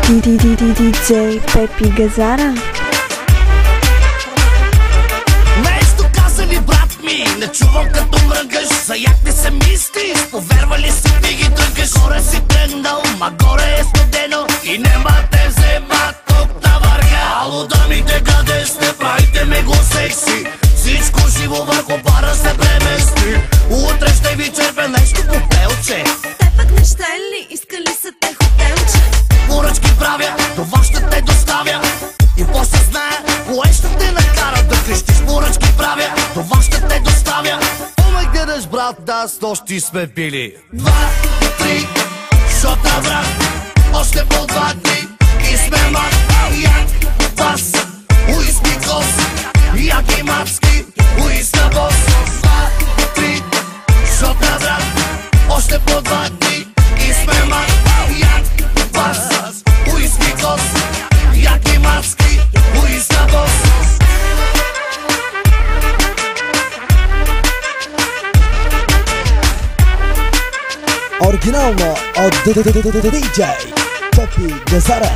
DJ Пепи Газара. Нещо казали, брат ми, не чувам като мръгаш. За як не се мислиш, повярвали си ти ги дръгаш. Горе си тръгнал, ма горе е студено и нема те взема тук на върха. Ало дамите, къде сте, правите ме го секси. Всичко живо върху бара се премести. Утре ще ви черпе нещо по пелче. Те пък не ще ли, искали са те хотелче. Поръчки правя, това ще те доставя. И после знае, кое ще те накара да крещиш. Поръчки правя, това ще те доставя. Омай гледаш, брат, да, с нощи сме били 2, 3, шота враг. Още по 2 дни и сме мак. Як, бас, уиски кос. Як и мацки, уиска бос. 2, 3, шота враг. Още по 2 дни и сме мак. Як, бас, уиски кос. Як и мацки, уиска бос. Оригинално от DJ Пепи Газара.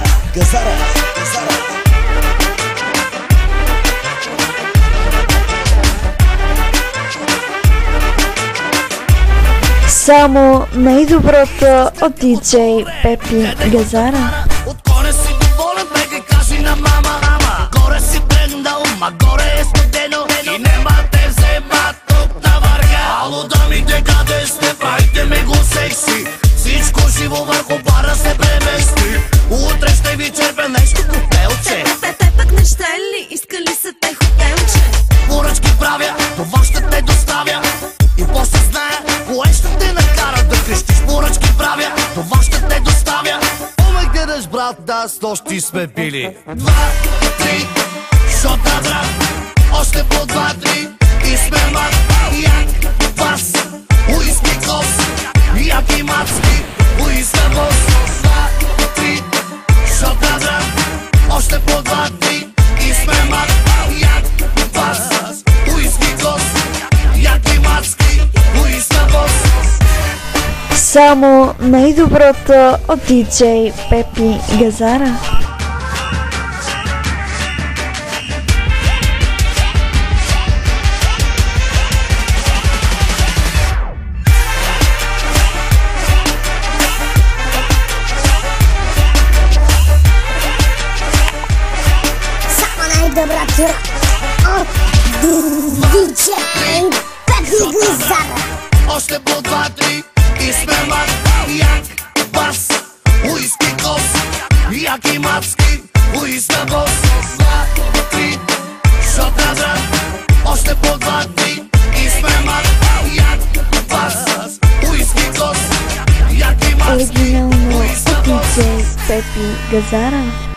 Само най-доброто от DJ Пепи Газара. От коре си доволен, бегай, кажи на мама. Горе си тръгнал, ма горе е студено и нема те взема тук на върха. Ало дамите, къде сте, правите ме го секси. Всичко живо върху бара се премести. Утре ще ви черпе нещо по пелче. Те пък не ще ли, искали са те хотелче. Поръчки правя, това ще те доставя. И после знае, кое ще те накара да крещиш. Поръчки правя, това ще те доставя. Омай гледаш, брат, да, с нощи сме били 2, 3, шота враг. Още по 2 дни и сме мак. Як, бас, уиски кос. Як и мацки, уиска бос. 2, 3, шота враг. Още по 2 дни и сме мак. Як, бас, уиски кос. Як и мацки, уиска бос. Само най-доброто от DJ Пепи Газара. Само най-доброто от DJ Пепи Газара. Още по 2 дни и сме мак. Як, бас, уиски кос. Як и мацки, уиска бос. 2, 3, шота враг. Още по 2 дни и сме мак. Як, бас, уиски кос. Як и мацки, Оригинално от уиска бос. DJ Пепи Газара.